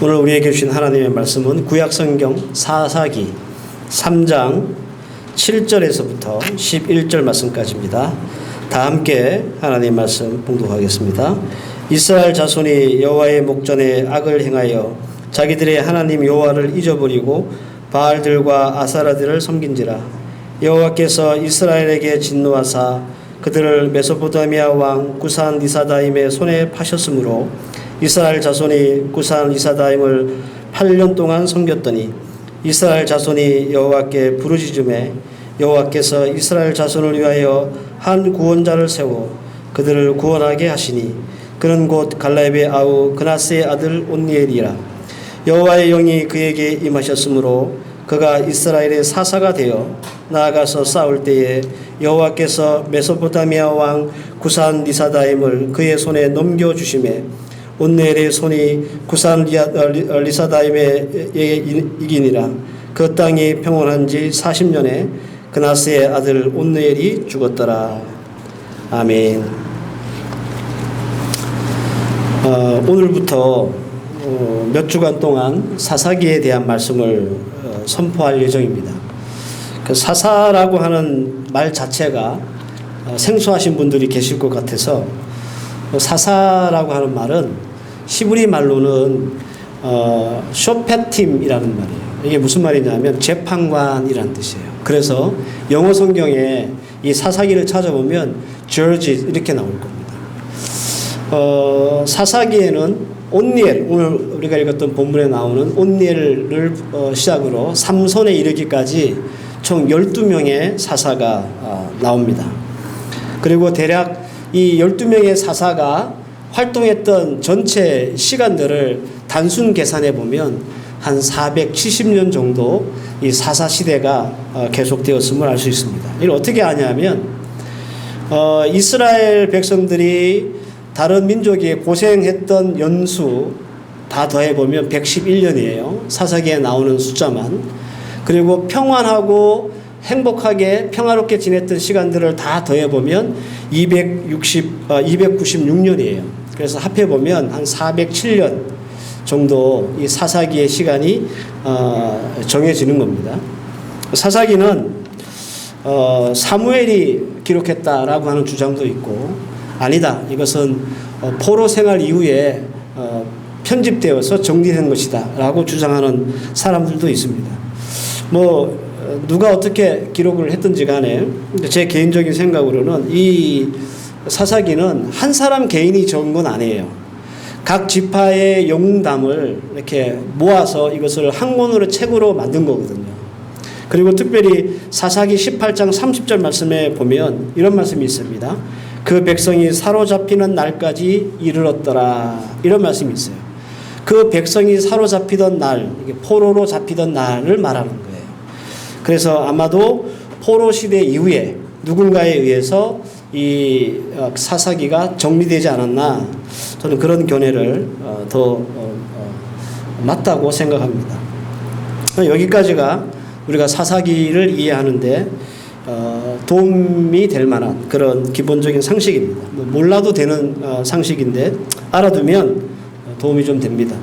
오늘 우리에게 주신 하나님의 말씀은 구약성경 사사기 3장 7절에서부터 11절 말씀까지입니다. 다 함께 하나님의 말씀 봉독하겠습니다. 이스라엘 자손이 여호와의 목전에 악을 행하여 자기들의 하나님 여호와를 잊어버리고 바알들과 아사라들을 섬긴지라. 여호와께서 이스라엘에게 진노하사 그들을 메소포타미아 왕 구산 리사다임의 손에 파셨으므로 이스라엘 자손이 구산 리사다임을 8년 동안 섬겼더니 이스라엘 자손이 여호와께 부르짖음에 여호와께서 이스라엘 자손을 위하여 한 구원자를 세워 그들을 구원하게 하시니 그는 곧 갈렙의 아우 그나스의 아들 온니엘이라. 여호와의 영이 그에게 임하셨으므로 그가 이스라엘의 사사가 되어 나아가서 싸울 때에 여호와께서 메소포타미아 왕 구산 리사다임을 그의 손에 넘겨주심에 온니엘의 손이 구산 리사다임에 이기니라. 그 땅이 평온한 지 40년에 그나스의 아들 온니엘이 죽었더라. 아멘. 오늘부터 몇 주간 동안 사사기에 대한 말씀을 선포할 예정입니다. 그 사사라고 하는 말 자체가 생소하신 분들이 계실 것 같아서 사사라고 하는 말은 히브리 말로는 쇼페팀이라는 말이에요. 이게 무슨 말이냐면 재판관이라는 뜻이에요. 그래서 영어 성경에 이 사사기를 찾아보면 judge 이렇게 나올 겁니다. 사사기에는 온니엘, 오늘 우리가 읽었던 본문에 나오는 온니엘을 시작으로 삼손에 이르기까지 총 12명의 사사가 나옵니다. 그리고 대략 이 12명의 사사가 활동했던 전체 시간들을 단순 계산해 보면 한 470년 정도 이 사사 시대가 계속되었음을 알 수 있습니다. 이걸 어떻게 아냐면 이스라엘 백성들이 다른 민족이 고생했던 연수 다 더해보면 111년이에요. 사사기에 나오는 숫자만. 그리고 평안하고 행복하게 평화롭게 지냈던 시간들을 다 더해보면 296년이에요. 그래서 합해보면 한 407년 정도 이 사사기의 시간이 정해지는 겁니다. 사사기는 사무엘이 기록했다라고 하는 주장도 있고 아니다. 이것은 포로 생활 이후에 편집되어서 정리된 것이다 라고 주장하는 사람들도 있습니다. 누가 어떻게 기록을 했든지 간에 제 개인적인 생각으로는 이 사사기는 한 사람 개인이 적은 건 아니에요. 각 지파의 영웅담을 이렇게 모아서 이것을 한 권으로 책으로 만든 거거든요. 그리고 특별히 사사기 18장 30절 말씀에 보면 이런 말씀이 있습니다. 그 백성이 사로잡히는 날까지 이르렀더라. 이런 말씀이 있어요. 그 백성이 사로잡히던 날, 포로로 잡히던 날을 말하는 거예요. 그래서 아마도 포로 시대 이후에 누군가에 의해서 이 사사기가 정리되지 않았나, 저는 그런 견해를 더 맞다고 생각합니다. 여기까지가 우리가 사사기를 이해하는데 도움이 될 만한 그런 기본적인 상식입니다. 몰라도 되는 상식인데 알아두면 도움이 좀 됩니다.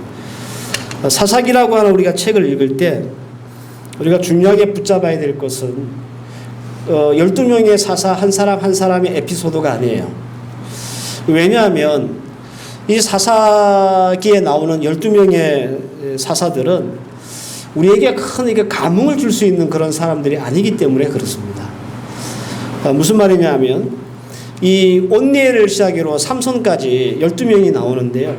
사사기라고 하는 우리가 책을 읽을 때 우리가 중요하게 붙잡아야 될 것은 12명의 사사 한 사람 한 사람의 에피소드가 아니에요. 왜냐하면 이 사사기에 나오는 12명의 사사들은 우리에게 큰 감흥을 줄 수 있는 그런 사람들이 아니기 때문에 그렇습니다. 무슨 말이냐 하면 이 온니엘을 시작으로 삼손까지 12명이 나오는데요.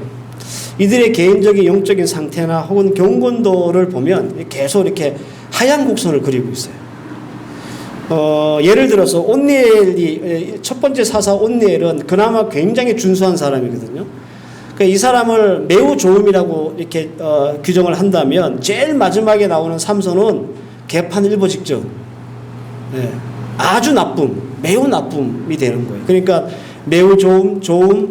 이들의 개인적인 영적인 상태나 혹은 경건도를 보면 계속 이렇게 하얀 곡선을 그리고 있어요. 예를 들어서 온니엘이 첫 번째 사사 온니엘은 그나마 굉장히 준수한 사람이거든요. 그러니까 이 사람을 매우 좋음이라고 이렇게 규정을 한다면 제일 마지막에 나오는 삼손은 개판 일보 직전. 네. 아주 나쁨, 매우 나쁨이 되는 거예요. 그러니까 매우 좋음,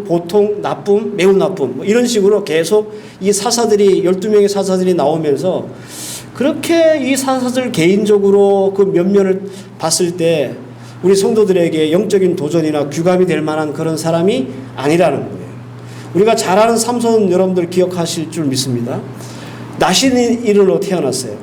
보통, 나쁨, 매우 나쁨 이런 식으로 계속 이 사사들이 12명의 사사들이 나오면서 그렇게 이 사사들 개인적으로 그 면면을 봤을 때 우리 성도들에게 영적인 도전이나 규감이 될 만한 그런 사람이 아니라는 거예요. 우리가 잘 아는 삼손 여러분들 기억하실 줄 믿습니다. 나신인으로 태어났어요.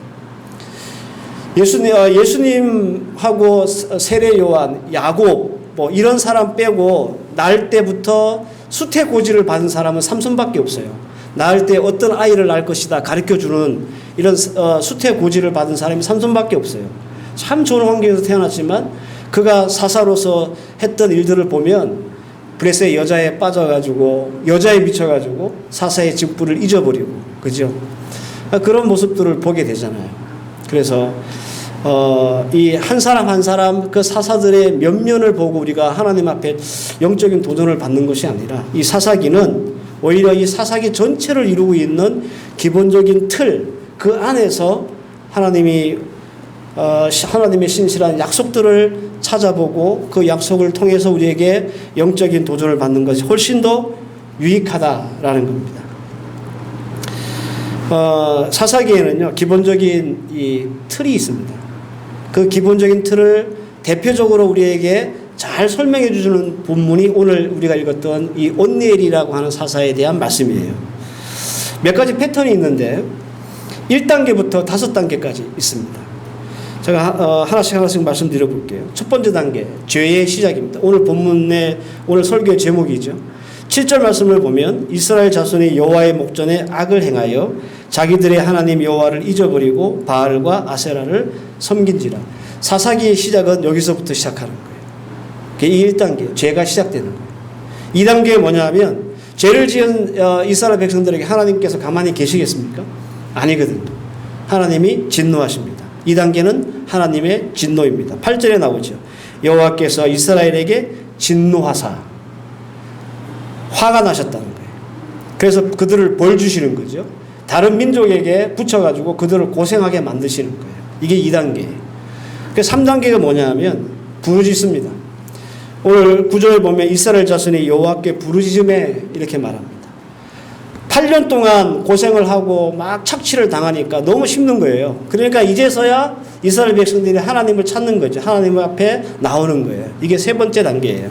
예수님하고 세례 요한, 야곱 뭐 이런 사람 빼고 낳을 때부터 수태고지를 받은 사람은 삼손밖에 없어요. 낳을 때 어떤 아이를 낳을 것이다 가르쳐주는 이런 수태고지를 받은 사람이 삼손밖에 없어요. 참 좋은 환경에서 태어났지만 그가 사사로서 했던 일들을 보면 브레스의 여자에 빠져가지고 여자에 미쳐가지고 사사의 직분을 잊어버리고 그죠? 그런 모습들을 보게 되잖아요. 그래서 이 한 사람 한 사람 그 사사들의 면면을 보고 우리가 하나님 앞에 영적인 도전을 받는 것이 아니라 이 사사기는 오히려 이 사사기 전체를 이루고 있는 기본적인 틀, 그 안에서 하나님의 신실한 약속들을 찾아보고 그 약속을 통해서 우리에게 영적인 도전을 받는 것이 훨씬 더 유익하다라는 겁니다. 사사기에는요, 기본적인 이 틀이 있습니다. 그 기본적인 틀을 대표적으로 우리에게 잘 설명해 주는 본문이 오늘 우리가 읽었던 이 온니엘이라고 하는 사사에 대한 말씀이에요. 몇 가지 패턴이 있는데 1단계부터 5단계까지 있습니다. 제가 하나씩 말씀드려 볼게요. 첫 번째 단계, 죄의 시작입니다. 오늘 본문의 오늘 설교의 제목이죠. 7절 말씀을 보면 이스라엘 자손이 여호와의 목전에 악을 행하여 자기들의 하나님 여호와를 잊어버리고 바알과 아세라를 섬긴지라. 사사기의 시작은 여기서부터 시작하는 거예요. 이 1단계, 죄가 시작되는 거예요. 2단계가 뭐냐면 죄를 지은 이스라엘 백성들에게 하나님께서 가만히 계시겠습니까? 아니거든요. 하나님이 진노하십니다. 2단계는 하나님의 진노입니다. 8절에 나오죠. 여호와께서 이스라엘에게 진노하사 화가 나셨다는 거예요. 그래서 그들을 벌 주시는 거죠. 다른 민족에게 붙여가지고 그들을 고생하게 만드시는 거예요. 이게 2단계예요. 3단계가 뭐냐면 부르짖습니다. 오늘 9절에 보면 이스라엘 자손이 여호와께 부르짖음에 이렇게 말합니다. 8년 동안 고생을 하고 막 착취를 당하니까 너무 힘든 거예요. 그러니까 이제서야 이스라엘 백성들이 하나님을 찾는 거죠. 하나님 앞에 나오는 거예요. 이게 세 번째 단계예요.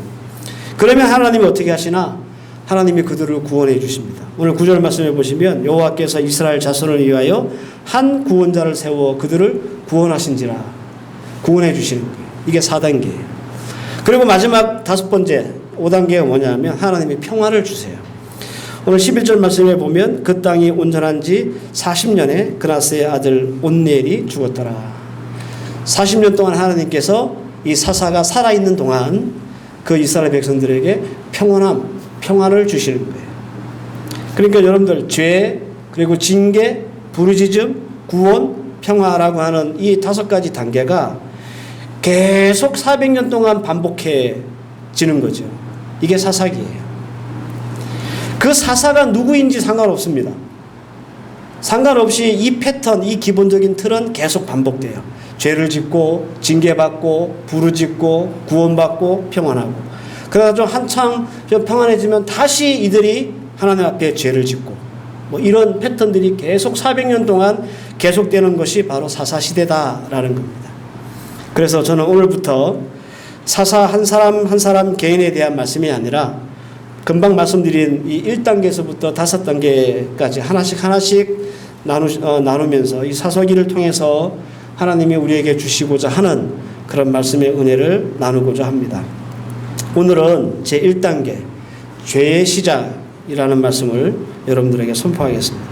그러면 하나님이 어떻게 하시나? 하나님이 그들을 구원해 주십니다. 오늘 9절 말씀해 보시면 여호와께서 이스라엘 자손을 위하여 한 구원자를 세워 그들을 구원하신지라. 구원해 주시는 거예요. 이게 4단계예요. 그리고 마지막 5번째 5단계가 뭐냐면 하나님이 평화를 주세요. 오늘 11절 말씀에 보면 그 땅이 온전한 지 40년에 그나스의 아들 온니엘이 죽었더라. 40년 동안 하나님께서 이 사사가 살아있는 동안 그 이스라엘 백성들에게 평화를 주시는 거예요. 그러니까 여러분들 죄, 그리고 징계, 부르짖음, 구원, 평화라고 하는 이 5가지 단계가 계속 400년 동안 반복해지는 거죠. 이게 사사기예요. 그 사사가 누구인지 상관없습니다. 상관없이 이 패턴, 이 기본적인 틀은 계속 반복돼요. 죄를 짓고 징계받고 부르짖고 구원받고 평안하고. 그래가지고 한창 좀 평안해지면 다시 이들이 하나님 앞에 죄를 짓고 뭐 이런 패턴들이 계속 400년 동안 계속되는 것이 바로 사사시대다라는 겁니다. 그래서 저는 오늘부터 사사 한 사람 한 사람 개인에 대한 말씀이 아니라 금방 말씀드린 이 1단계에서부터 5단계까지 하나씩 나누면서 이 사사기를 통해서 하나님이 우리에게 주시고자 하는 그런 말씀의 은혜를 나누고자 합니다. 오늘은 제 1단계 죄의 시작이라는 말씀을 여러분들에게 선포하겠습니다.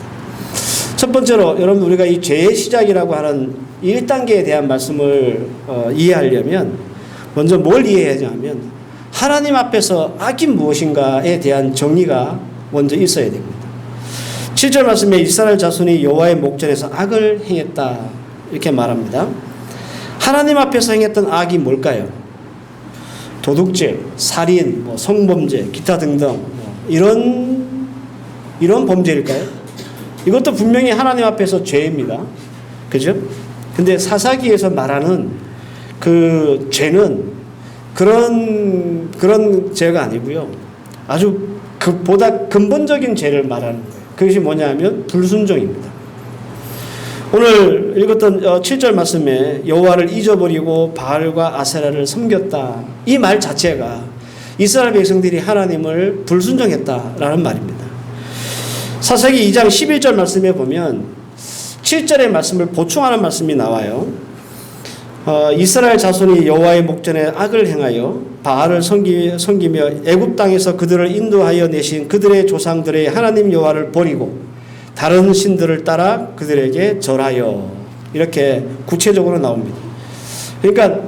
첫 번째로 여러분 우리가 이 죄의 시작이라고 하는 1단계에 대한 말씀을 이해하려면 먼저 뭘 이해해야 하냐면 하나님 앞에서 악이 무엇인가에 대한 정리가 먼저 있어야 됩니다. 7절 말씀에 이스라엘 자손이 여호와의 목전에서 악을 행했다 이렇게 말합니다. 하나님 앞에서 행했던 악이 뭘까요? 도둑질, 살인, 성범죄, 기타 등등 이런 범죄일까요? 이것도 분명히 하나님 앞에서 죄입니다. 그죠? 근데 사사기에서 말하는 그 죄는 그런 죄가 아니고요. 아주 보다 근본적인 죄를 말하는 거예요. 그것이 뭐냐면 불순종입니다. 오늘 읽었던 7절 말씀에 여호와를 잊어버리고 바알과 아세라를 섬겼다. 이 말 자체가 이스라엘 백성들이 하나님을 불순종했다라는 말입니다. 사사기 2장 11절 말씀에 보면 7절의 말씀을 보충하는 말씀이 나와요. 이스라엘 자손이 여호와의 목전에 악을 행하여 바알을 섬기며 애굽 땅에서 그들을 인도하여 내신 그들의 조상들의 하나님 여호와를 버리고 다른 신들을 따라 그들에게 절하여, 이렇게 구체적으로 나옵니다. 그러니까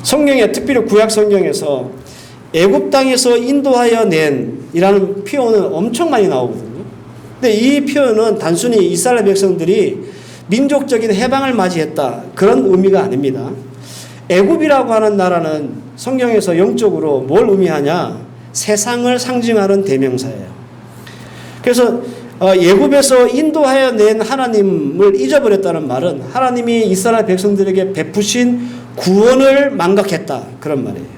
성경에, 특별히 구약 성경에서 애굽 땅에서 인도하여 낸 이라는 표현은 엄청 많이 나오거든요. 근데 이 표현은 단순히 이스라엘 백성들이 민족적인 해방을 맞이했다, 그런 의미가 아닙니다. 애굽이라고 하는 나라는 성경에서 영적으로 뭘 의미하냐? 세상을 상징하는 대명사예요. 그래서 애굽에서 인도하여 낸 하나님을 잊어버렸다는 말은 하나님이 이스라엘 백성들에게 베푸신 구원을 망각했다, 그런 말이에요.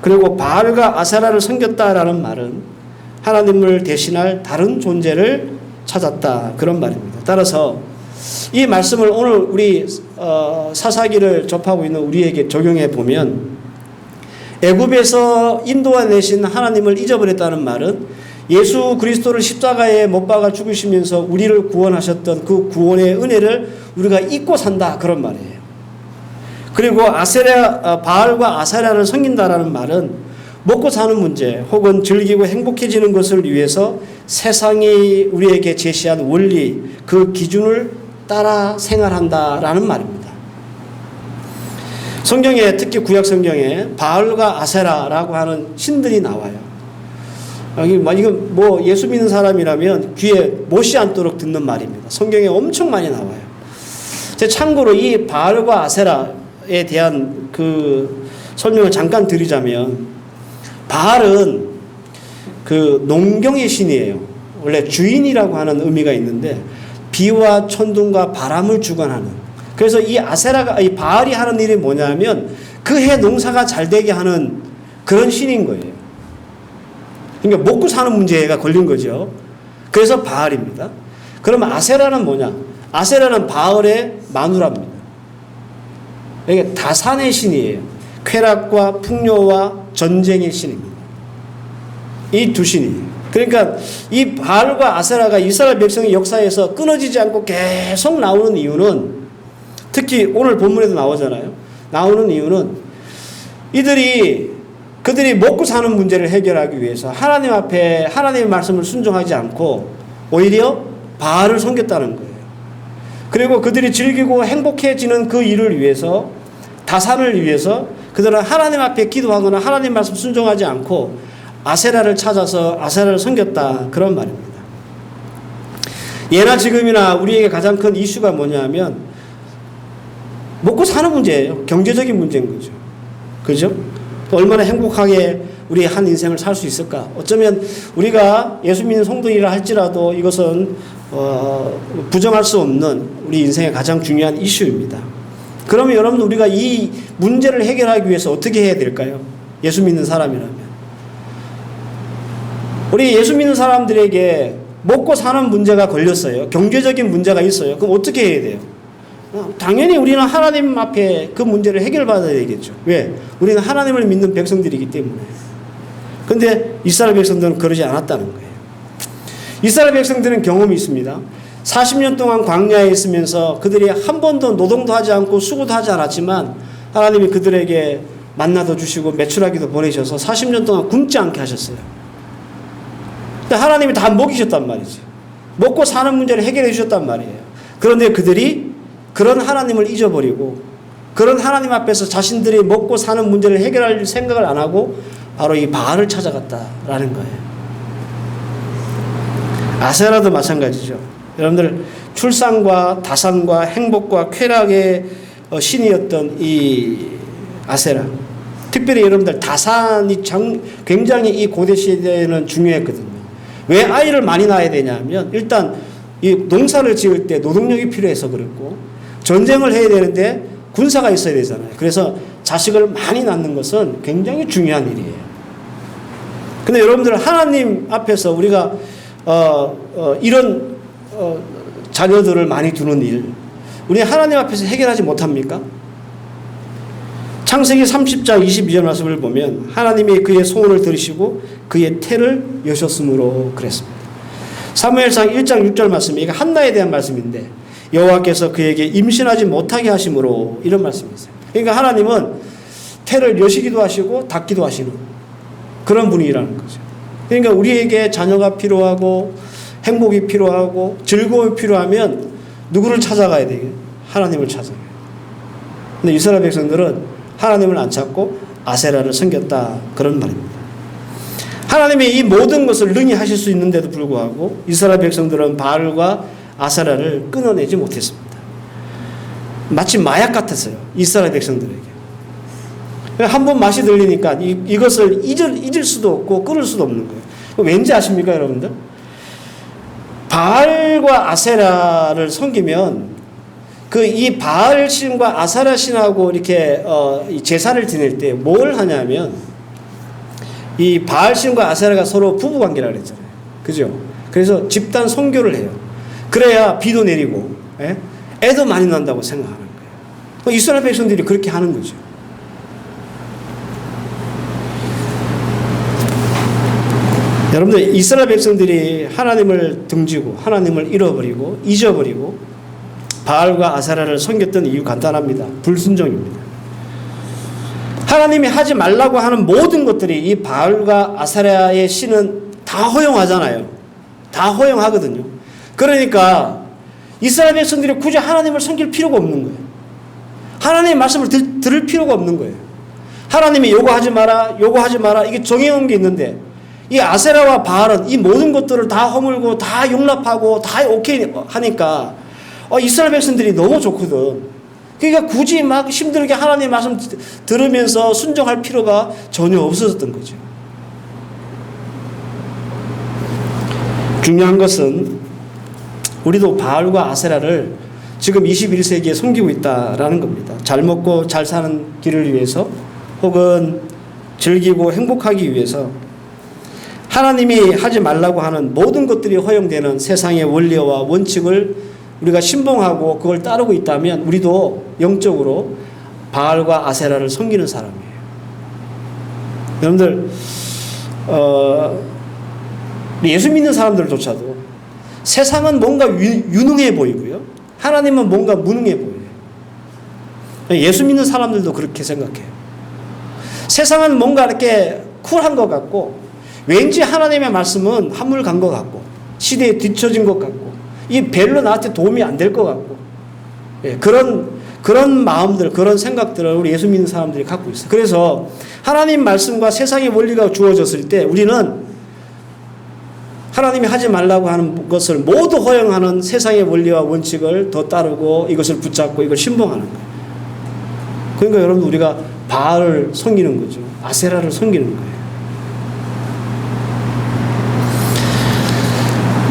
그리고 바알과 아세라를 섬겼다라는 말은 하나님을 대신할 다른 존재를 찾았다, 그런 말입니다. 따라서 이 말씀을 오늘 우리 사사기를 접하고 있는 우리에게 적용해 보면, 애굽에서 인도해내신 하나님을 잊어버렸다는 말은 예수 그리스도를 십자가에 못 박아 죽으시면서 우리를 구원하셨던 그 구원의 은혜를 우리가 잊고 산다, 그런 말이에요. 그리고 바알과 아세라를 섬긴다라는 말은 먹고 사는 문제 혹은 즐기고 행복해지는 것을 위해서 세상이 우리에게 제시한 원리, 그 기준을 따라 생활한다라는 말입니다. 성경에, 특히 구약 성경에 바알과 아세라라고 하는 신들이 나와요. 이건 뭐 예수 믿는 사람이라면 귀에 못이 않도록 듣는 말입니다. 성경에 엄청 많이 나와요. 참고로 이 바알과 아세라에 대한 그 설명을 잠깐 드리자면, 바알은 그 농경의 신이에요. 원래 주인이라고 하는 의미가 있는데 비와 천둥과 바람을 주관하는. 그래서 이 바알이 하는 일이 뭐냐면 그 해 농사가 잘 되게 하는 그런 신인 거예요. 그러니까 먹고 사는 문제가 걸린 거죠. 그래서 바알입니다. 그러면 아세라는 뭐냐? 아세라는 바알의 마누라입니다. 이게 다산의 신이에요. 쾌락과 풍요와 전쟁의 신입니다. 이 두 신이에요. 그러니까 이 바알과 아세라가 이스라엘 백성의 역사에서 끊어지지 않고 계속 나오는 이유는, 특히 오늘 본문에도 나오잖아요. 나오는 이유는 그들이 먹고 사는 문제를 해결하기 위해서 하나님 앞에 하나님의 말씀을 순종하지 않고 오히려 바알을 섬겼다는 거예요. 그리고 그들이 즐기고 행복해지는 그 일을 위해서, 다산을 위해서 그들은 하나님 앞에 기도하거나 하나님 말씀 순종하지 않고 아세라를 찾아서 아세라를 섬겼다, 그런 말입니다. 예나 지금이나 우리에게 가장 큰 이슈가 뭐냐면 먹고 사는 문제예요. 경제적인 문제인 거죠. 그죠? 얼마나 행복하게 우리 한 인생을 살 수 있을까? 어쩌면 우리가 예수 믿는 성도이라 할지라도 이것은 부정할 수 없는 우리 인생의 가장 중요한 이슈입니다. 그러면 여러분, 우리가 이 문제를 해결하기 위해서 어떻게 해야 될까요? 예수 믿는 사람이라면. 우리 예수 믿는 사람들에게 먹고 사는 문제가 걸렸어요. 경제적인 문제가 있어요. 그럼 어떻게 해야 돼요? 당연히 우리는 하나님 앞에 그 문제를 해결받아야 되겠죠. 왜? 우리는 하나님을 믿는 백성들이기 때문에. 근데 이스라엘 백성들은 그러지 않았다는 거예요. 이스라엘 백성들은 경험이 있습니다. 40년 동안 광야에 있으면서 그들이 한 번도 노동도 하지 않고 수고도 하지 않았지만 하나님이 그들에게 만나도 주시고 메추라기도 보내셔서 40년 동안 굶지 않게 하셨어요. 근데 하나님이 다 먹이셨단 말이죠. 먹고 사는 문제를 해결해 주셨단 말이에요. 그런데 그들이 그런 하나님을 잊어버리고 그런 하나님 앞에서 자신들이 먹고 사는 문제를 해결할 생각을 안 하고 바로 이 바알을 찾아갔다라는 거예요. 아세라도 마찬가지죠. 여러분들, 출산과 다산과 행복과 쾌락의 신이었던 이 아세라, 특별히 여러분들 다산이 굉장히 이 고대 시대에는 중요했거든요. 왜 아이를 많이 낳아야 되냐면, 일단 이 농사를 지을 때 노동력이 필요해서 그렇고, 전쟁을 해야 되는데 군사가 있어야 되잖아요. 그래서 자식을 많이 낳는 것은 굉장히 중요한 일이에요. 근데 여러분들, 하나님 앞에서 우리가 이런 자녀들을 많이 두는 일, 우리 하나님 앞에서 해결하지 못합니까? 창세기 30장 22절 말씀을 보면 하나님이 그의 소원을 들으시고 그의 태를 여셨으므로 그랬습니다. 사무엘상 1장 6절 말씀이 이게 한나에 대한 말씀인데 여호와께서 그에게 임신하지 못하게 하심으로 이런 말씀이 있어요. 그러니까 하나님은 태를 여시기도 하시고 닫기도 하시는 그런 분이라는 거죠. 그러니까 우리에게 자녀가 필요하고 행복이 필요하고 즐거움이 필요하면 누구를 찾아가야 되게? 하나님을 찾아가요. 근데 이스라엘 백성들은 하나님을 안 찾고 아세라를 섬겼다 그런 말입니다. 하나님이 이 모든 것을 능히 하실 수 있는데도 불구하고 이스라엘 백성들은 바알과 아세라를 끊어내지 못했습니다. 마치 마약 같았어요. 이스라엘 백성들에게. 한 번 맛이 들리니까 이것을 잊을 수도 없고 끊을 수도 없는 거예요. 왠지 아십니까, 여러분들? 바알과 아세라를 섬기면 이 바알 신과 아세라 신하고 이렇게 제사를 지낼 때 뭘 하냐면 이 바알 신과 아세라가 서로 부부 관계라 그랬잖아요. 그죠? 그래서 집단 선교를 해요. 그래야 비도 내리고 애도 많이 난다고 생각하는 거예요. 이스라엘 백성들이 그렇게 하는 거죠. 여러분들 이스라엘 백성들이 하나님을 등지고 하나님을 잃어버리고 잊어버리고 바알과 아세라를 섬겼던 이유 간단합니다. 불순종입니다. 하나님이 하지 말라고 하는 모든 것들이 이 바알과 아세라의 신은 다 허용하잖아요. 다 허용하거든요. 그러니까 이스라엘 백성들이 굳이 하나님을 섬길 필요가 없는 거예요. 하나님의 말씀을 들을 필요가 없는 거예요. 하나님이 요거 하지 마라, 요거 하지 마라 이게 정해놓은 게 있는데 이 아세라와 바알은 이 모든 것들을 다 허물고 다 용납하고 다 오케이 하니까 이스라엘 백성들이 너무 좋거든. 그러니까 굳이 막 힘들게 하나님의 말씀 들으면서 순종할 필요가 전혀 없어졌던 거죠. 중요한 것은 우리도 바알과 아세라를 지금 21세기에 섬기고 있다라는 겁니다. 잘 먹고 잘 사는 길을 위해서 혹은 즐기고 행복하기 위해서 하나님이 하지 말라고 하는 모든 것들이 허용되는 세상의 원리와 원칙을 우리가 신봉하고 그걸 따르고 있다면 우리도 영적으로 바알과 아세라를 섬기는 사람이에요. 여러분들 예수 믿는 사람들조차도 세상은 뭔가 유능해 보이고요. 하나님은 뭔가 무능해 보여요. 예수 믿는 사람들도 그렇게 생각해요. 세상은 뭔가 이렇게 쿨한 것 같고 왠지 하나님의 말씀은 한물 간 것 같고 시대에 뒤처진 것 같고 이 별로 나한테 도움이 안 될 것 같고 그런 마음들 그런 생각들을 우리 예수 믿는 사람들이 갖고 있어요. 그래서 하나님 말씀과 세상의 원리가 주어졌을 때 우리는 하나님이 하지 말라고 하는 것을 모두 허용하는 세상의 원리와 원칙을 더 따르고 이것을 붙잡고 이걸 신봉하는 거예요. 그러니까 여러분 우리가 바알을 섬기는 거죠. 아세라를 섬기는 거예요.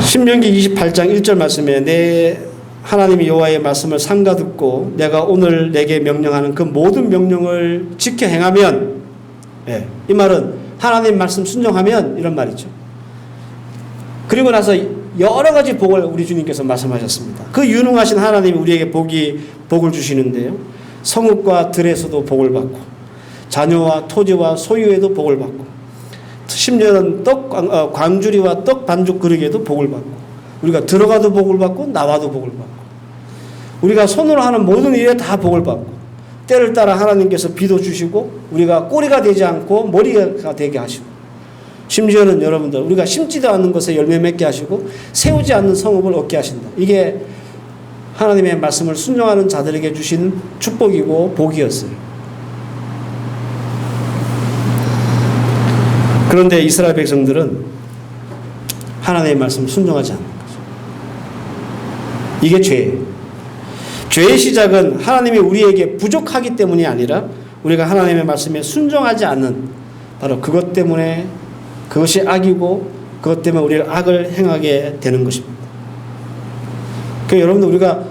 신명기 28장 1절 말씀에 내 하나님이 여호와의 말씀을 삼가 듣고 내가 오늘 내게 명령하는 그 모든 명령을 지켜 행하면 이 말은 하나님 말씀 순종하면 이런 말이죠. 그리고 나서 여러 가지 복을 우리 주님께서 말씀하셨습니다. 그 유능하신 하나님이 우리에게 복을 주시는데요. 성읍과 들에서도 복을 받고 자녀와 토지와 소유에도 복을 받고 심지어는 광주리와 떡 반죽 그릇에도 복을 받고 우리가 들어가도 복을 받고 나와도 복을 받고 우리가 손으로 하는 모든 일에 다 복을 받고 때를 따라 하나님께서 비도 주시고 우리가 꼬리가 되지 않고 머리가 되게 하시고 심지어는 여러분들 우리가 심지도 않는 것에 열매 맺게 하시고 세우지 않는 성읍을 얻게 하신다. 이게 하나님의 말씀을 순종하는 자들에게 주신 축복이고 복이었어요. 그런데 이스라엘 백성들은 하나님의 말씀을 순종하지 않는 거죠. 이게 죄예요. 죄의 시작은 하나님이 우리에게 부족하기 때문이 아니라 우리가 하나님의 말씀에 순종하지 않는 바로 그것 때문에 그것이 악이고 그것 때문에 우리를 악을 행하게 되는 것입니다. 그러니까 여러분들 우리가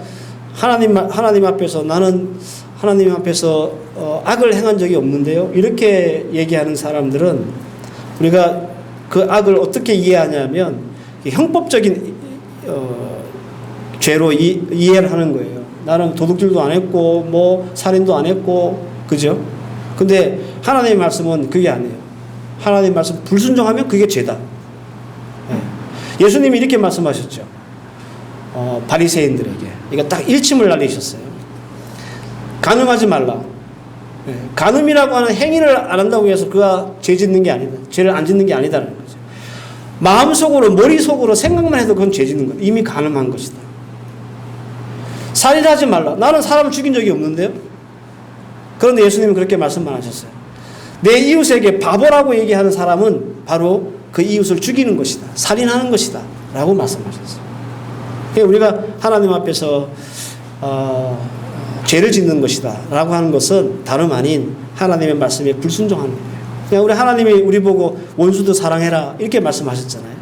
하나님 앞에서 나는 하나님 앞에서 악을 행한 적이 없는데요. 이렇게 얘기하는 사람들은 우리가 그 악을 어떻게 이해하냐면 형법적인 죄로 이해를 하는 거예요. 나는 도둑질도 안 했고 뭐 살인도 안 했고 그죠? 근데 하나님의 말씀은 그게 아니에요. 하나님의 말씀 불순종하면 그게 죄다. 예수님이 이렇게 말씀하셨죠. 바리새인들에게. 이거 딱 일침을 날리셨어요. 간음하지 말라. 간음이라고 하는 행위를 안 한다고 해서 그가 죄 짓는 게 아니다. 죄를 안 짓는 게 아니다라는 거죠. 마음속으로, 머릿속으로 생각만 해도 그건 죄 짓는 거다. 이미 간음한 것이다. 살인하지 말라. 나는 사람을 죽인 적이 없는데요. 그런데 예수님은 그렇게 말씀만 하셨어요. 내 이웃에게 바보라고 얘기하는 사람은 바로 그 이웃을 죽이는 것이다. 살인하는 것이다. 라고 말씀하셨어요. 우리가 하나님 앞에서 죄를 짓는 것이다. 라고 하는 것은 다름 아닌 하나님의 말씀에 불순종하는 거예요. 그냥 우리 하나님이 우리 보고 원수도 사랑해라. 이렇게 말씀하셨잖아요.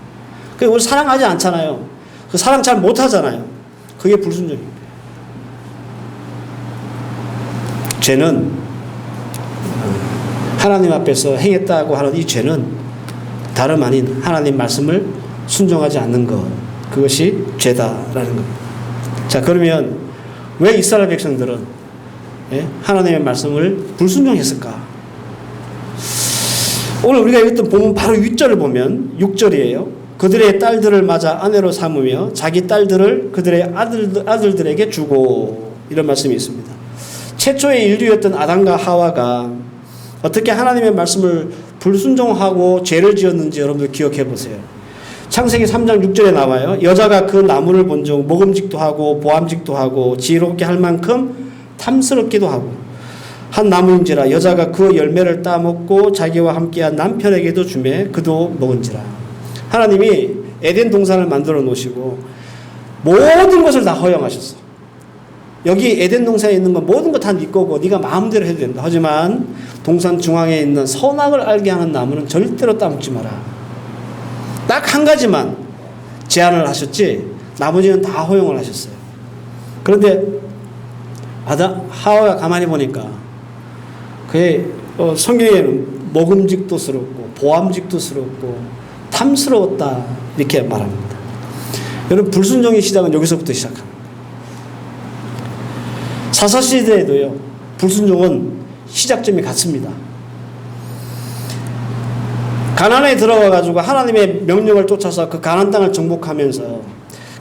우리 사랑하지 않잖아요. 그 사랑 잘 못하잖아요. 그게 불순종입니다. 죄는 하나님 앞에서 행했다고 하는 이 죄는 다름 아닌 하나님 말씀을 순종하지 않는 것, 그것이 죄다라는 겁니다. 자, 그러면 왜 이스라엘 백성들은 하나님의 말씀을 불순종했을까? 오늘 우리가 읽었던 본문 바로 윗절을 보면 6절이에요. 그들의 딸들을 맞아 아내로 삼으며 자기 딸들을 그들의 아들들에게 주고, 이런 말씀이 있습니다. 최초의 인류였던 아담과 하와가 어떻게 하나님의 말씀을 불순종하고 죄를 지었는지 여러분들 기억해 보세요. 창세기 3장 6절에 나와요. 여자가 그 나무를 본즉 먹음직도 하고 보암직도 하고 지혜롭게 할 만큼 탐스럽기도 하고 한 나무인지라 여자가 그 열매를 따먹고 자기와 함께한 남편에게도 주매 그도 먹은지라. 하나님이 에덴 동산을 만들어 놓으시고 모든 것을 다 허용하셨어요. 여기 에덴 동산에 있는 건 모든 거 다 네 거고 네가 마음대로 해도 된다. 하지만 동산 중앙에 있는 선악을 알게 하는 나무는 절대로 따먹지 마라. 딱 한 가지만 제한을 하셨지 나머지는 다 허용을 하셨어요. 그런데 하와가 가만히 보니까 그의 성경에는 먹음직도스럽고 보암직도스럽고 탐스러웠다 이렇게 말합니다. 여러분, 불순종의 시작은 여기서부터 시작합니다. 사사시대에도요, 불순종은 시작점이 같습니다. 가나안에 들어가가지고 하나님의 명령을 쫓아서 그 가나안 땅을 정복하면서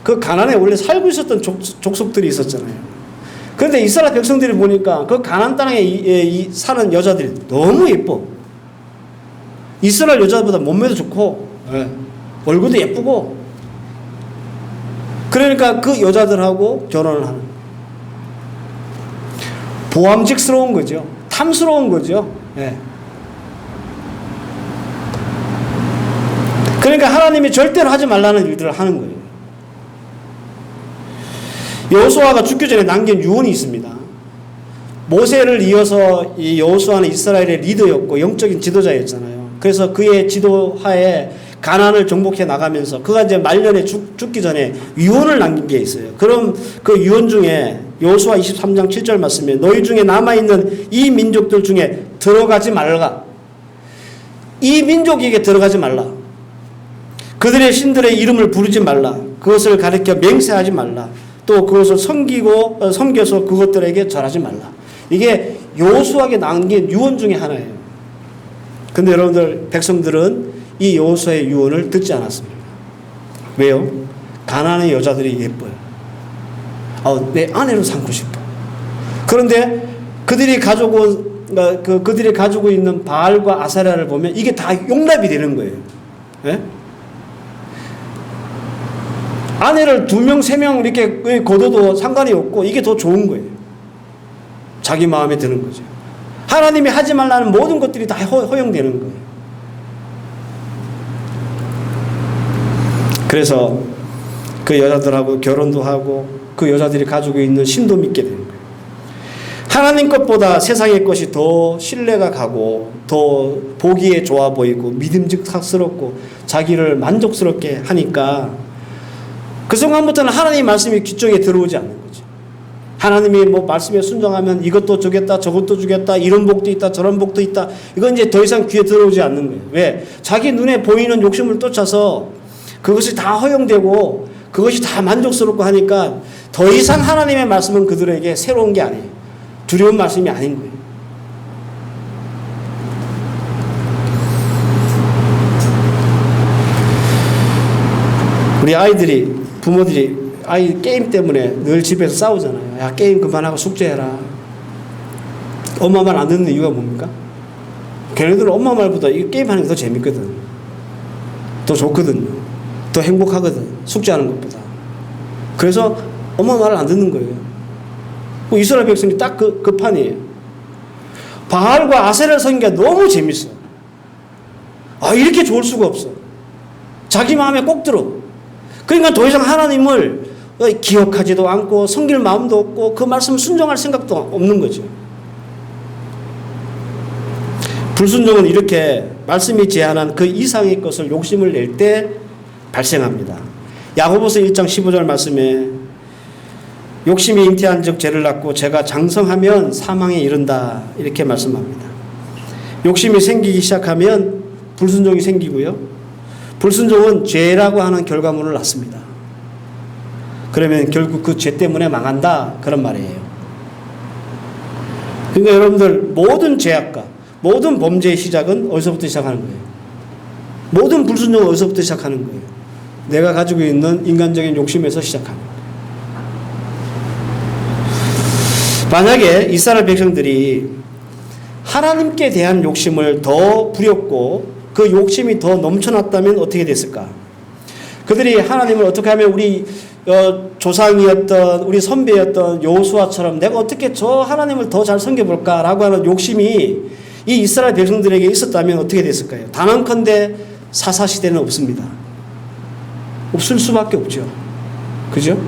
그 가나안에 원래 살고 있었던 족속들이 있었잖아요. 그런데 이스라엘 백성들이 보니까 그 가나안 땅에 사는 여자들이 너무 예뻐. 이스라엘 여자보다 몸매도 좋고 얼굴도 예쁘고, 그러니까 그 여자들하고 결혼을 하는, 보암직스러운 거죠. 탐스러운 거죠. 그러니까 하나님이 절대로 하지 말라는 일들을 하는 거예요. 여호수아가 죽기 전에 남긴 유언이 있습니다. 모세를 이어서 이 여호수아는 이스라엘의 리더였고 영적인 지도자였잖아요. 그래서 그의 지도하에 가나안을 정복해 나가면서 그가 이제 말년에 죽기 전에 유언을 남긴 게 있어요. 그럼 그 유언 중에 여호수아 23장 7절 말씀에 너희 중에 남아있는 이 민족들 중에 들어가지 말라. 이 민족에게 들어가지 말라. 그들의 신들의 이름을 부르지 말라. 그것을 가리켜 맹세하지 말라. 또 그것을 섬겨서 그것들에게 절하지 말라. 이게 여호수아에게 남긴 유언 중에 하나예요. 근데 여러분들, 백성들은 이 여호수아의 유언을 듣지 않았습니다. 왜요? 가나안의 여자들이 예뻐요. 내 아내로 삼고 싶어. 그런데 그들이 가지고 있는 바알과 아사랴를 보면 이게 다 용납이 되는 거예요. 예? 아내를 2명, 3명 이렇게 거둬도 상관이 없고 이게 더 좋은 거예요. 자기 마음에 드는 거죠. 하나님이 하지 말라는 모든 것들이 다 허용되는 거예요. 그래서 그 여자들하고 결혼도 하고 그 여자들이 가지고 있는 신도 믿게 되는 거예요. 하나님 것보다 세상의 것이 더 신뢰가 가고 더 보기에 좋아 보이고 믿음직스럽고 자기를 만족스럽게 하니까 그 순간부터는 하나님 말씀이 귀쪽에 들어오지 않는 거죠. 하나님이 말씀에 순종하면 이것도 주겠다, 저것도 주겠다, 이런 복도 있다, 저런 복도 있다. 이건 이제 더 이상 귀에 들어오지 않는 거예요. 왜? 자기 눈에 보이는 욕심을 쫓아서 그것이 다 허용되고 그것이 다 만족스럽고 하니까 더 이상 하나님의 말씀은 그들에게 새로운 게 아니에요. 두려운 말씀이 아닌 거예요. 우리 아이들이, 부모들이 아이 게임 때문에 늘 집에서 싸우잖아요. 야, 게임 그만하고 숙제해라. 엄마 말 안 듣는 이유가 뭡니까? 걔네들은 엄마 말보다 이 게임하는 게 더 재밌거든. 더 좋거든요. 더 행복하거든. 숙제하는 것보다. 그래서 엄마 말을 안 듣는 거예요. 이스라엘 백성이 딱 그 판이에요. 바알과 아세라를 섬기기가 너무 재밌어. 이렇게 좋을 수가 없어. 자기 마음에 꼭 들어. 그러니까 더 이상 하나님을 기억하지도 않고 섬길 마음도 없고 그 말씀을 순종할 생각도 없는 거죠. 불순종은 이렇게 말씀이 제한한 그 이상의 것을 욕심을 낼 때 발생합니다. 야고보서 1장 15절 말씀에 욕심이 잉태한 즉 죄를 낳고 죄가 장성하면 사망에 이른다 이렇게 말씀합니다. 욕심이 생기기 시작하면 불순종이 생기고요. 불순종은 죄라고 하는 결과물을 낳습니다. 그러면 결국 그 죄 때문에 망한다 그런 말이에요. 그러니까 여러분들 모든 죄악과 모든 범죄의 시작은 어디서부터 시작하는 거예요? 모든 불순종은 어디서부터 시작하는 거예요? 내가 가지고 있는 인간적인 욕심에서 시작하는 거예요. 만약에 이스라엘 백성들이 하나님께 대한 욕심을 더 부렸고 그 욕심이 더 넘쳐났다면 어떻게 됐을까? 그들이 하나님을 어떻게 하면 우리 조상이었던 우리 선배였던 여호수아처럼 내가 어떻게 저 하나님을 더 잘 섬겨볼까라고 하는 욕심이 이 이스라엘 백성들에게 있었다면 어떻게 됐을까요? 단언컨대 사사시대는 없습니다. 없을 수밖에 없죠. 그죠?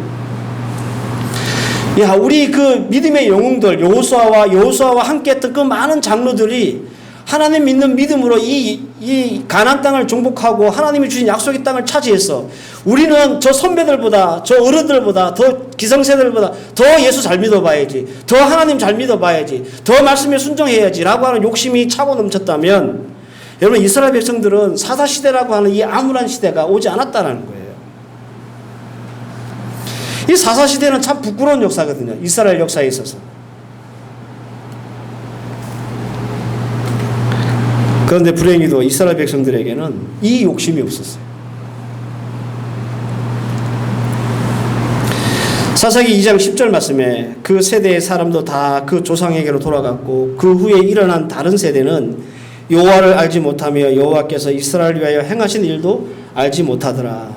야, 우리 그 믿음의 영웅들, 여호수아와 함께 했던 그 많은 장로들이 하나님 믿는 믿음으로 이 가나안 땅을 정복하고 하나님이 주신 약속의 땅을 차지했어. 우리는 저 선배들보다, 저 어른들보다, 더 기성세대들보다 더 예수 잘 믿어봐야지, 더 하나님 잘 믿어봐야지, 더 말씀에 순종해야지 라고 하는 욕심이 차고 넘쳤다면 여러분 이스라엘 백성들은 사사시대라고 하는 이 암울한 시대가 오지 않았다는 거예요. 이 사사시대는 참 부끄러운 역사거든요. 이스라엘 역사에 있어서. 그런데 불행히도 이스라엘 백성들에게는 이 욕심이 없었어요. 사사기 2장 10절 말씀에 그 세대의 사람도 다 그 조상에게로 돌아갔고 그 후에 일어난 다른 세대는 여호와를 알지 못하며 여호와께서 이스라엘을 위하여 행하신 일도 알지 못하더라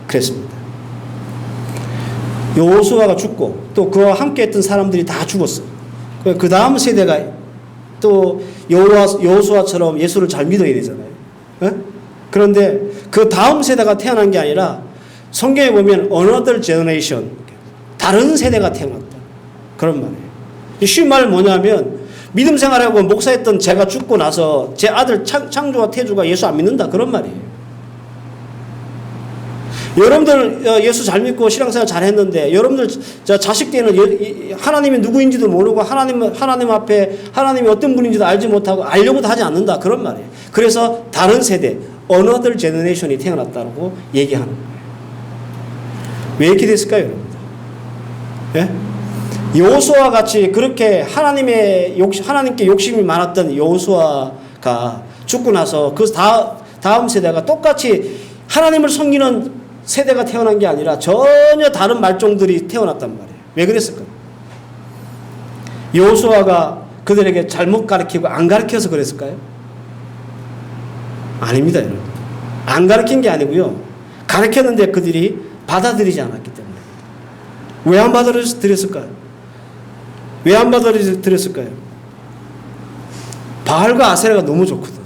그랬습니다. 여호수아가 죽고 또 그와 함께 했던 사람들이 다 죽었어요. 그 다음 세대가 또 여호수아처럼 예수를 잘 믿어야 되잖아요. 네? 그런데 그 다음 세대가 태어난 게 아니라 성경에 보면 another generation, 다른 세대가 태어났다 그런 말이에요. 쉬운 말은 뭐냐면 믿음 생활하고 목사했던 제가 죽고 나서 제 아들 창조와 태주가 예수 안 믿는다 그런 말이에요. 여러분들 예수 잘 믿고 신앙생활 잘 했는데 여러분들 자식 때는 하나님이 누구인지도 모르고 하나님 앞에 하나님이 어떤 분인지도 알지 못하고 알려고도 하지 않는다 그런 말이에요. 그래서 다른 세대 another generation이 태어났다고 얘기하는 거예요. 왜 이렇게 됐을까요, 여러분들? 예? 여호수아 같이 그렇게 하나님께 욕심이 많았던 여호수아가 죽고 나서 그 다음 세대가 똑같이 하나님을 섬기는 세대가 태어난 게 아니라 전혀 다른 말종들이 태어났단 말이에요. 왜 그랬을까요? 여호수아가 그들에게 잘못 가르치고 안 가르쳐서 그랬을까요? 아닙니다, 여러분. 안 가르친 게 아니고요. 가르쳤는데 그들이 받아들이지 않았기 때문에. 왜 안 받아들였을까요? 왜 안 받아들였을까요? 바알과 아세라가 너무 좋거든.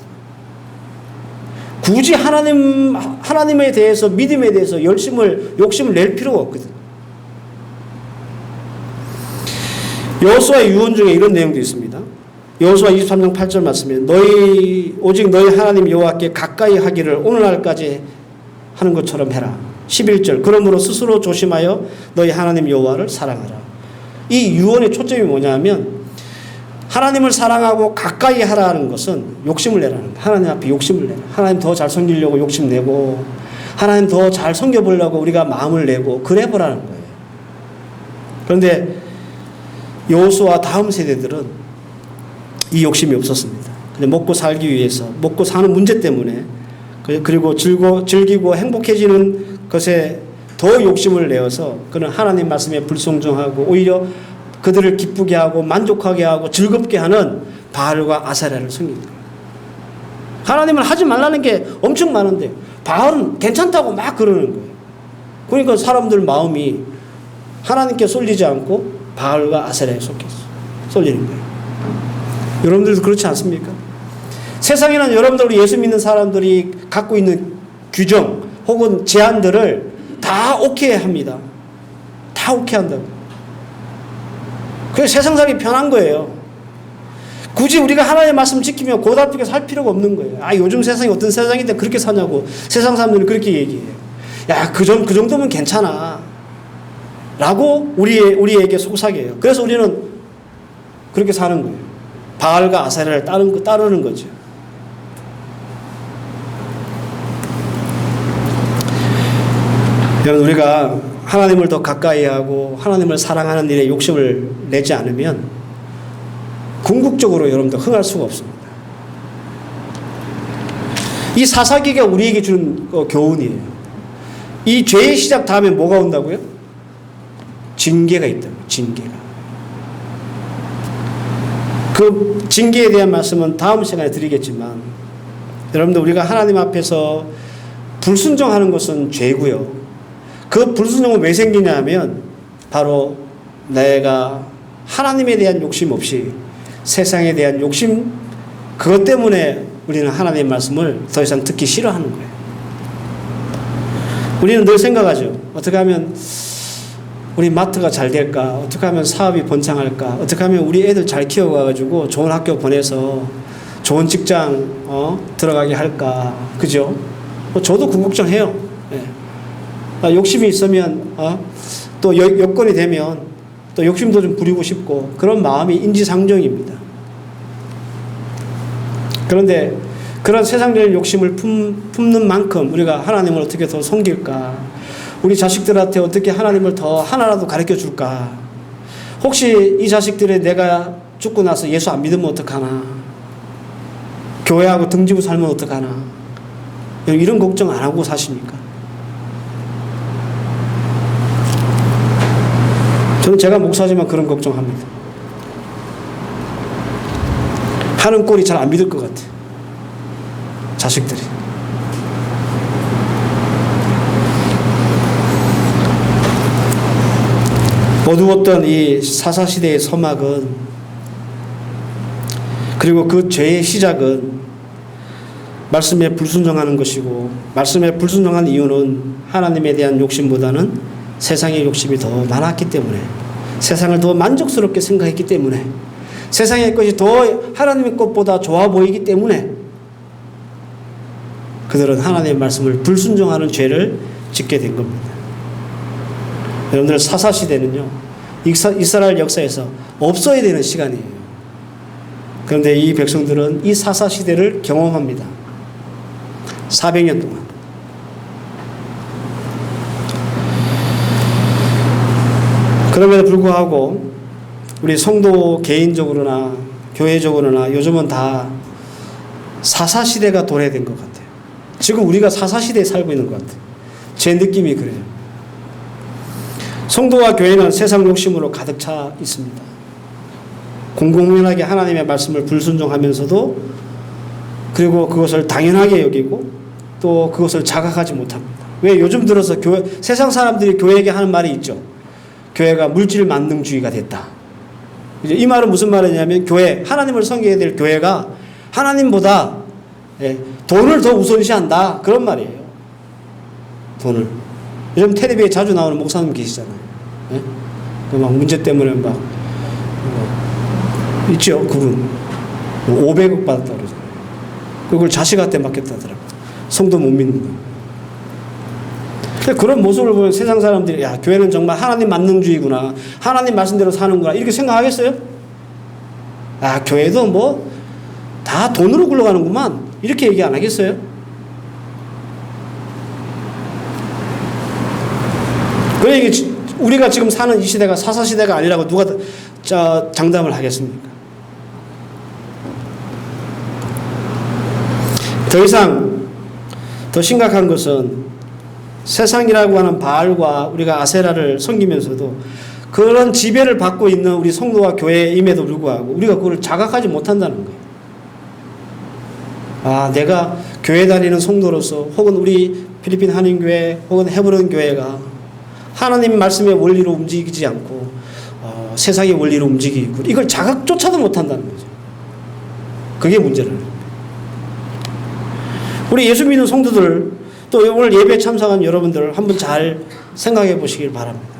굳이 하나님에 대해서, 믿음에 대해서 욕심을 낼 필요가 없거든. 여호수아의 유언 중에 이런 내용도 있습니다. 여호수아 23장 8절 말씀에 오직 너희 하나님 여호와께 가까이 하기를 오늘날까지 하는 것처럼 해라. 11절 그러므로 스스로 조심하여 너희 하나님 여호와를 사랑하라. 이 유언의 초점이 뭐냐면 하나님을 사랑하고 가까이 하라는 것은 욕심을 내라는 거예요. 하나님 앞에 욕심을 내라. 하나님 더 잘 섬기려고 욕심내고 하나님 더 잘 섬겨보려고 우리가 마음을 내고 그래 보라는 거예요. 그런데 여호수아 다음 세대들은 이 욕심이 없었습니다. 그냥 먹고 살기 위해서 먹고 사는 문제 때문에 그리고 즐기고 행복해지는 것에 더 욕심을 내어서 그는 하나님 말씀에 불순종하고 오히려 그들을 기쁘게 하고 만족하게 하고 즐겁게 하는 바알과 아세라를 섬기는 거예요. 하나님은 하지 말라는 게 엄청 많은데 바알은 괜찮다고 막 그러는 거예요. 그러니까 사람들 마음이 하나님께 쏠리지 않고 바알과 아세라에 쏠리는 거예요. 여러분들도 그렇지 않습니까? 세상에는 여러분들 예수 믿는 사람들이 갖고 있는 규정 혹은 제한들을 다 오케이 합니다. 다 오케이 한다고. 그래서 세상 살기 편한 거예요. 굳이 우리가 하나님의 말씀 지키며 고달프게 살 필요가 없는 거예요. 아, 요즘 세상이 어떤 세상인데 그렇게 사냐고 세상 사람들은 그렇게 얘기해요. 야, 그 정도면 괜찮아. 라고 우리에게 속삭여요. 그래서 우리는 그렇게 사는 거예요. 바알과 아세라를 따르는 거죠. 여러분, 우리가 하나님을 더 가까이 하고 하나님을 사랑하는 일에 욕심을 내지 않으면 궁극적으로 여러분들 흥할 수가 없습니다. 이 사사기가 우리에게 주는 교훈이에요. 이 죄의 시작 다음에 뭐가 온다고요? 징계가 있다고요. 징계가. 그 징계에 대한 말씀은 다음 시간에 드리겠지만 여러분들 우리가 하나님 앞에서 불순종하는 것은 죄고요. 그 불순종은 왜 생기냐 하면 바로 내가 하나님에 대한 욕심 없이 세상에 대한 욕심, 그것 때문에 우리는 하나님의 말씀을 더 이상 듣기 싫어하는 거예요. 우리는 늘 생각하죠. 어떻게 하면 우리 마트가 잘 될까? 어떻게 하면 사업이 번창할까? 어떻게 하면 우리 애들 잘 키워가지고 좋은 학교 보내서 좋은 직장 들어가게 할까? 그죠? 저도 그 걱정해요. 네. 욕심이 있으면 또 여건이 되면 또 욕심도 좀 부리고 싶고 그런 마음이 인지상정입니다. 그런데 그런 세상적인 욕심을 품는 만큼 우리가 하나님을 어떻게 더 섬길까? 우리 자식들한테 어떻게 하나님을 더 하나라도 가르쳐 줄까? 혹시 이 자식들이 내가 죽고 나서 예수 안 믿으면 어떡하나? 교회하고 등지고 살면 어떡하나? 이런 걱정 안 하고 사십니까? 저는 제가 목사지만 그런 걱정합니다. 하는 꼴이 잘 안 믿을 것 같아요. 자식들이. 어두웠던 이 사사시대의 서막은 그리고 그 죄의 시작은 말씀에 불순종하는 것이고 말씀에 불순종한 이유는 하나님에 대한 욕심보다는 세상의 욕심이 더 많았기 때문에 세상을 더 만족스럽게 생각했기 때문에 세상의 것이 더 하나님의 것보다 좋아 보이기 때문에 그들은 하나님의 말씀을 불순종하는 죄를 짓게 된 겁니다. 여러분들 사사시대는요 이스라엘 역사에서 없어야 되는 시간이에요. 그런데 이 백성들은 이 사사시대를 경험합니다. 400년 동안. 그럼에도 불구하고 우리 성도 개인적으로나 교회적으로나 요즘은 다 사사시대가 도래된 것 같아요. 지금 우리가 사사시대에 살고 있는 것 같아요. 제 느낌이 그래요. 성도와 교회는 세상 욕심으로 가득 차 있습니다. 공공연하게 하나님의 말씀을 불순종하면서도 그리고 그것을 당연하게 여기고 또 그것을 자각하지 못합니다. 왜 요즘 들어서 세상 사람들이 교회에게 하는 말이 있죠. 교회가 물질 만능주의가 됐다. 이 말은 무슨 말이냐면 하나님을 섬겨야 될 교회가 하나님보다 돈을 더 우선시한다. 그런 말이에요. 돈을. 요즘 텔레비에 자주 나오는 목사님 계시잖아요. 막 문제 때문에 막 있죠. 그분 500억 받았다 그러잖아요. 그걸 자식한테 맡겼다더라고요. 성도 못 믿는 거. 그런 모습을 보면 세상 사람들이 야 교회는 정말 하나님 만능주의구나. 하나님 말씀대로 사는구나. 이렇게 생각하겠어요? 아 교회도 뭐 다 돈으로 굴러가는구만. 이렇게 얘기 안 하겠어요? 그러니까 우리가 지금 사는 이 시대가 사사시대가 아니라고 누가 장담을 하겠습니까? 더 이상 더 심각한 것은 세상이라고 하는 바알과 우리가 아세라를 섬기면서도 그런 지배를 받고 있는 우리 성도와 교회임에도 불구하고 우리가 그걸 자각하지 못한다는 거예요. 아, 내가 교회 다니는 성도로서 혹은 우리 필리핀 한인교회 혹은 헤브론 교회가 하나님 말씀의 원리로 움직이지 않고 세상의 원리로 움직이고 이걸 자각조차도 못한다는 거죠. 그게 문제를. 우리 예수 믿는 성도들 또 오늘 예배 참석한 여러분들 한번 잘 생각해 보시길 바랍니다.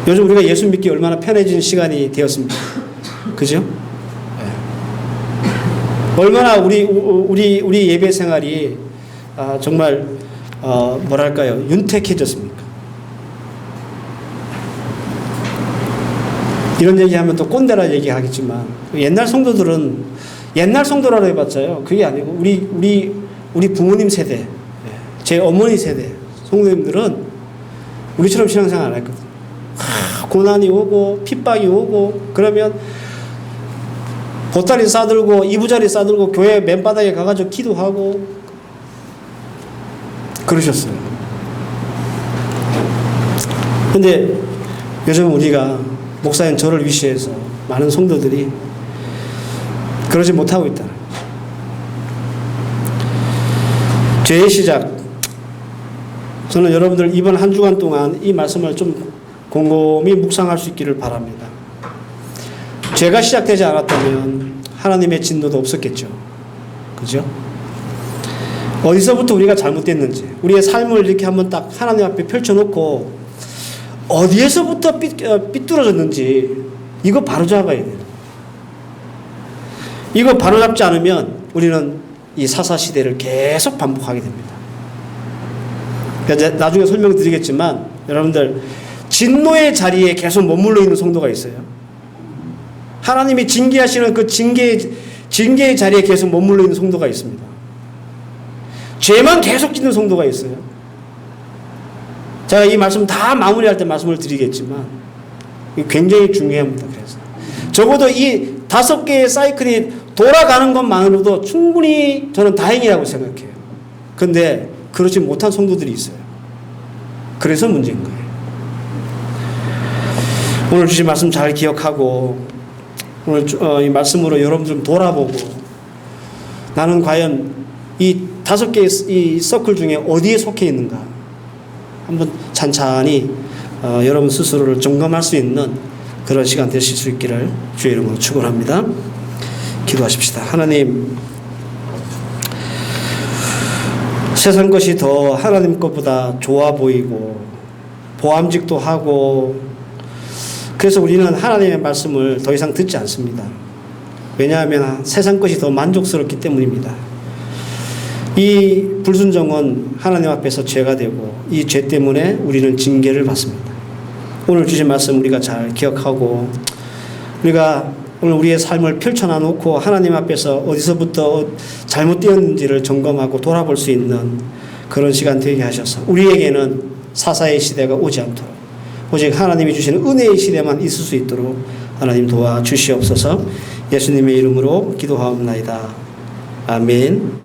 요즘 우리가 예수 믿기 얼마나 편해진 시간이 되었습니까? 그죠? 얼마나 우리 예배 생활이 정말 뭐랄까요, 윤택해졌습니까? 이런 얘기하면 또 꼰대라 얘기하겠지만 옛날 성도들은 옛날 성도라고 해봤자요, 그게 아니고 우리 부모님 세대, 제 어머니 세대 성도님들은 우리처럼 신앙생활 안 했거든요. 고난이 오고 핍박이 오고 그러면 보따리 싸들고 이부자리 싸들고 교회 맨바닥에 가가지고 기도하고 그러셨어요. 근데 요즘 우리가 목사님 저를 위시해서 많은 성도들이 그러지 못하고 있다. 죄의 시작. 저는 여러분들 이번 한 주간 동안 이 말씀을 좀 곰곰이 묵상할 수 있기를 바랍니다. 죄가 시작되지 않았다면 하나님의 진노도 없었겠죠. 그죠? 어디서부터 우리가 잘못됐는지 우리의 삶을 이렇게 한번 딱 하나님 앞에 펼쳐놓고 어디에서부터 삐뚤어졌는지 이거 바로잡아야 돼요. 이거 바로잡지 않으면 우리는 이 사사시대를 계속 반복하게 됩니다. 나중에 설명드리겠지만 여러분들 진노의 자리에 계속 머물러 있는 성도가 있어요. 하나님이 징계하시는 그 징계의 자리에 계속 머물러 있는 성도가 있습니다. 죄만 계속 짓는 성도가 있어요. 제가 이 말씀 다 마무리할 때 말씀을 드리겠지만 굉장히 중요합니다. 그래서 적어도 이 5개의 사이클이 돌아가는 것만으로도 충분히 저는 다행이라고 생각해요. 그런데 그렇지 못한 성도들이 있어요. 그래서 문제인 거예요. 오늘 주신 말씀 잘 기억하고 오늘 이 말씀으로 여러분 좀 돌아보고 나는 과연 이 5개의 이 서클 중에 어디에 속해 있는가 한번 찬찬히 여러분 스스로를 점검할 수 있는 그런 시간 되실 수 있기를 주의 이름으로 축원합니다. 기도하십시다. 하나님, 세상 것이 더 하나님 것보다 좋아 보이고 보암직도 하고 그래서 우리는 하나님의 말씀을 더 이상 듣지 않습니다. 왜냐하면 세상 것이 더 만족스럽기 때문입니다. 이 불순종은 하나님 앞에서 죄가 되고 이 죄 때문에 우리는 징계를 받습니다. 오늘 주신 말씀 우리가 잘 기억하고 우리가 오늘 우리의 삶을 펼쳐놔 놓고 하나님 앞에서 어디서부터 잘못되었는지를 점검하고 돌아볼 수 있는 그런 시간 되게 하셔서 우리에게는 사사의 시대가 오지 않도록 오직 하나님이 주시는 은혜의 시대만 있을 수 있도록 하나님 도와주시옵소서. 예수님의 이름으로 기도하옵나이다. 아멘.